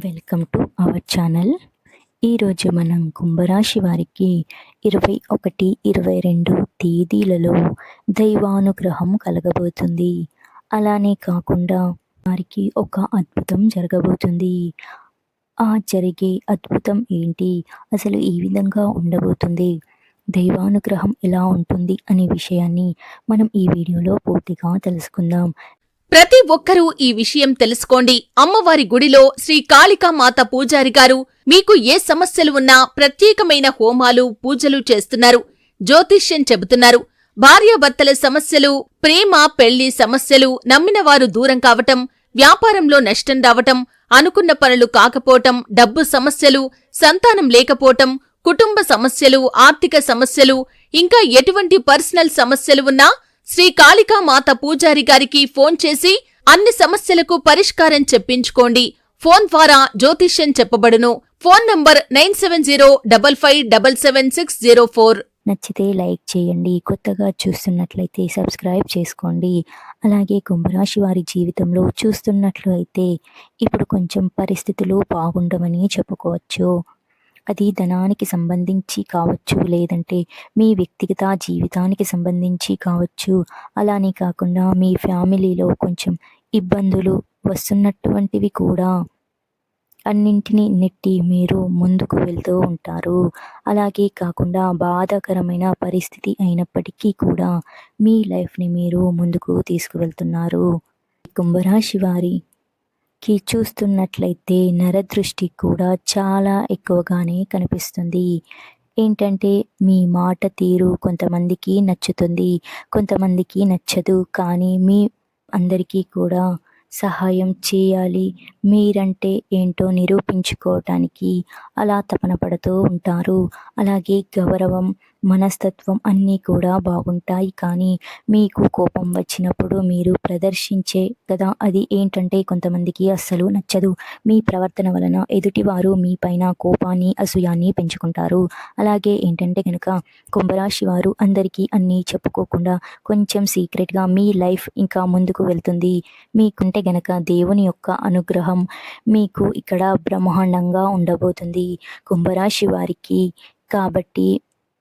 Welcome to our channel. ఈరోజు మనం కుంభరాశి వారికి 21, 22 తేదీలలో దైవానుగ్రహం కలగబోతుంది. అలానే కాకుండా వారికి ఒక అద్భుతం జరగబోతుంది. ఆ జరిగే అద్భుతం ఏంటి? అసలు ఏ విధంగా ఉండబోతుంది? దైవానుగ్రహం ఎలా ఉంటుంది అనే విషయాన్ని మనం ఈ వీడియోలో పూర్తిగా తెలుసుకుందాం. ప్రతి ఒక్కరూ ఈ విషయం తెలుసుకోండి. అమ్మవారి గుడిలో శ్రీ కాళికామాత పూజారి గారు మీకు ఏ సమస్యలు ఉన్నా ప్రత్యేకమైన హోమాలు, పూజలు చేస్తున్నారు. జ్యోతిష్యం చెబుతున్నారు. భార్యాభర్తల సమస్యలు, ప్రేమ, పెళ్లి సమస్యలు, నమ్మినవారు దూరం కావటం, వ్యాపారంలో నష్టం రావటం, అనుకున్న పనులు కాకపోవటం, డబ్బు సమస్యలు, సంతానం లేకపోవటం, కుటుంబ సమస్యలు, ఆర్థిక సమస్యలు, ఇంకా ఎటువంటి పర్సనల్ సమస్యలు ఉన్నా శ్రీ కాళికామాత పూజారి గారికి ఫోన్ చేసి అన్ని సమస్యలకు పరిష్కారం చెప్పించుకోండి. ఫోన్ ద్వారా జ్యోతిష్యం చెప్పబడును. Phone number 9705577604. నచ్చితే లైక్ చేయండి. కొత్తగా చూస్తున్నట్లయితే సబ్స్క్రైబ్ చేసుకోండి. అలాగే కుంభరాశి వారి జీవితంలో చూస్తున్నట్లు అయితే ఇప్పుడు కొంచెం పరిస్థితులు బాగుండవని చెప్పుకోవచ్చు. అది ధనానికి సంబంధించి కావచ్చు, లేదంటే మీ వ్యక్తిగత జీవితానికి సంబంధించి కావచ్చు. అలానే కాకుండా మీ ఫ్యామిలీలో కొంచెం ఇబ్బందులు వస్తున్నటువంటివి కూడా అన్నింటినీ నెట్టి మీరు ముందుకు వెళ్తూ ఉంటారు. అలాగే కాకుండా బాధాకరమైన పరిస్థితి అయినప్పటికీ కూడా మీ లైఫ్ని మీరు ముందుకు తీసుకువెళ్తున్నారు. కుంభరాశి వారి చూస్తున్నట్లయితే నరదృష్టి కూడా చాలా ఎక్కువగానే కనిపిస్తుంది. ఏంటంటే మీ మాట తీరు కొంతమందికి నచ్చుతుంది, కొంతమందికి నచ్చదు. కానీ మీ అందరికీ కూడా సహాయం చేయాలి, మీరంటే ఏంటో నిరూపించుకోవటానికి అలా తపన పడుతూ ఉంటారు. అలాగే గౌరవం, మనస్తత్వం అన్నీ కూడా బాగుంటాయి. కానీ మీకు కోపం వచ్చినప్పుడు మీరు ప్రదర్శించే కదా, అది ఏంటంటే కొంతమందికి అస్సలు నచ్చదు. మీ ప్రవర్తన వలన ఎదుటివారు మీ పైన కోపాన్ని, అసూయాన్ని పెంచుకుంటారు. అలాగే ఏంటంటే కనుక కుంభరాశి వారు అందరికీ అన్నీ చెప్పుకోకుండా కొంచెం సీక్రెట్గా మీ లైఫ్ ఇంకా ముందుకు వెళ్తుంది. మీకుంటే గనక దేవుని యొక్క అనుగ్రహం మీకు ఇక్కడ బ్రహ్మాండంగా ఉండబోతుంది కుంభరాశి వారికి. కాబట్టి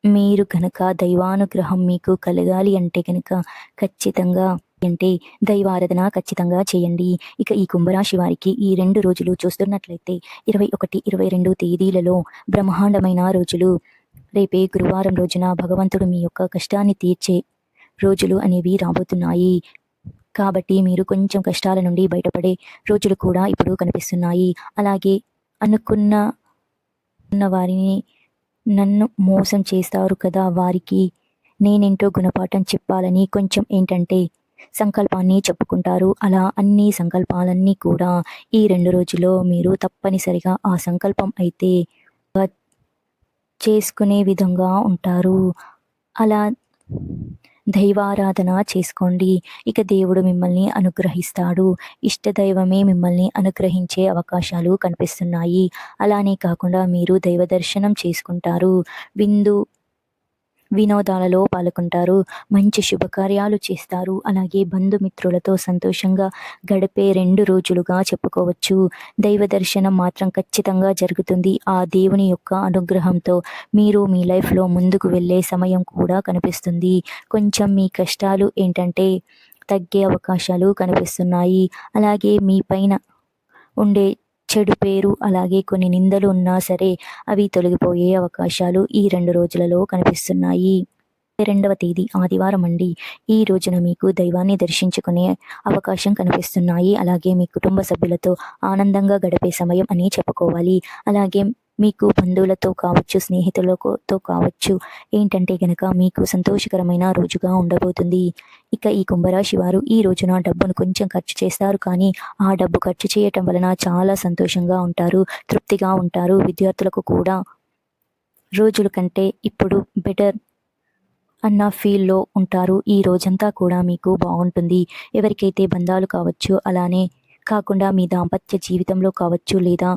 మీరు కనుక దైవానుగ్రహం మీకు కలగాలి అంటే కనుక ఖచ్చితంగా దైవారాధన ఖచ్చితంగా చేయండి. ఇక ఈ కుంభరాశి వారికి ఈ 2 రోజులు చూస్తున్నట్లయితే 21, 22 తేదీలలో బ్రహ్మాండమైన రోజులు. రేపే గురువారం రోజున భగవంతుడు మీ యొక్క కష్టాన్ని తీర్చే రోజులు అనేవి రాబోతున్నాయి. కాబట్టి మీరు కొంచెం కష్టాల నుండి బయటపడే రోజులు కూడా ఇప్పుడు కనిపిస్తున్నాయి. అలాగే అనుకున్న వారిని నన్ను మోసం చేస్తారు కదా, వారికి నేనేంటో గుణపాఠం చెప్పాలని కొంచెం ఏంటంటే సంకల్పాన్ని చెప్పుకుంటారు. అలా అన్ని సంకల్పాలన్నీ కూడా ఈ 2 రోజుల్లో మీరు తప్పనిసరిగా ఆ సంకల్పం అయితే చేసుకునే విధంగా ఉంటారు. అలా దైవారాధన చేసుకోండి. ఇక దేవుడు మిమ్మల్ని అనుగ్రహిస్తాడు. ఇష్టదైవమే మిమ్మల్ని అనుగ్రహించే అవకాశాలు కనిపిస్తున్నాయి. అలానే కాకుండా మీరు దైవ దర్శనం చేసుకుంటారు, వినోదాలలో పాల్గొంటారు, మంచి శుభకార్యాలు చేస్తారు. అలాగే బంధుమిత్రులతో సంతోషంగా గడిపే 2 రోజులుగా చెప్పుకోవచ్చు. దైవ దర్శనం మాత్రం ఖచ్చితంగా జరుగుతుంది. ఆ దేవుని యొక్క అనుగ్రహంతో మీరు మీ లైఫ్లో ముందుకు వెళ్ళే సమయం కూడా కనిపిస్తుంది. కొంచెం మీ కష్టాలు ఏంటంటే తగ్గే అవకాశాలు కనిపిస్తున్నాయి. అలాగే మీ పైన ఉండే చెడు పేరు, అలాగే కొన్ని నిందలు ఉన్నా సరే అవి తొలగిపోయే అవకాశాలు ఈ 2 రోజులలో కనిపిస్తున్నాయి. 2వ తేదీ ఆదివారం అండి. ఈ రోజున మీకు దైవాన్ని దర్శించుకునే అవకాశం కనిపిస్తున్నాయి. అలాగే మీ కుటుంబ సభ్యులతో ఆనందంగా గడిపే సమయం అని చెప్పుకోవాలి. అలాగే మీకు బంధువులతో కావచ్చు, స్నేహితులతో కావచ్చు, ఏంటంటే కనుక మీకు సంతోషకరమైన రోజుగా ఉండబోతుంది. ఇక ఈ కుంభరాశి వారు ఈ రోజున డబ్బును కొంచెం ఖర్చు చేస్తారు. కానీ ఆ డబ్బు ఖర్చు చేయటం వలన చాలా సంతోషంగా ఉంటారు, తృప్తిగా ఉంటారు. విద్యార్థులకు కూడా రోజుల కంటే ఇప్పుడు బెటర్ అన్న ఫీల్లో ఉంటారు. ఈ రోజంతా కూడా మీకు బాగుంటుంది. ఎవరికైతే బంధాలు కావచ్చు, అలానే కాకుండా మీ దాంపత్య జీవితంలో కావచ్చు, లేదా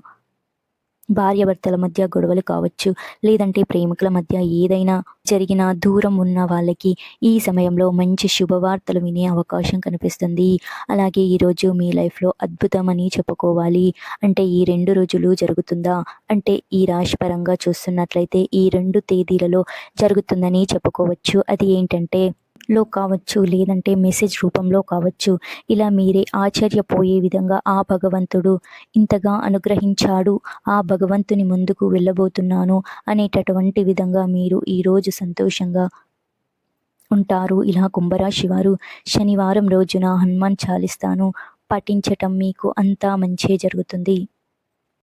భార్యాభర్తల మధ్య గొడవలు కావచ్చు, లేదంటే ప్రేమికుల మధ్య ఏదైనా జరిగిన దూరం ఉన్న వాళ్ళకి ఈ సమయంలో మంచి శుభవార్తలు వినే అవకాశం కనిపిస్తుంది. అలాగే ఈరోజు మీ లైఫ్లో అద్భుతమని చెప్పుకోవాలి. అంటే ఈ 2 రోజులు జరుగుతుందా అంటే ఈ రాశి పరంగా చూస్తున్నట్లయితే ఈ 2 తేదీలలో జరుగుతుందని చెప్పుకోవచ్చు. అది ఏంటంటే లో కావచ్చు, లేదంటే మెసేజ్ రూపంలో కావచ్చు, ఇలా మీరే ఆశ్చర్యపోయే విధంగా ఆ భగవంతుడు ఇంతగా అనుగ్రహించాడు, ఆ భగవంతుని ముందుకు వెళ్ళబోతున్నాను అనేటటువంటి విధంగా మీరు ఈరోజు సంతోషంగా ఉంటారు. ఇలా కుంభరాశి వారు శనివారం రోజున హనుమాన్ చాలీసాను పఠించటం మీకు అంతా మంచే జరుగుతుంది.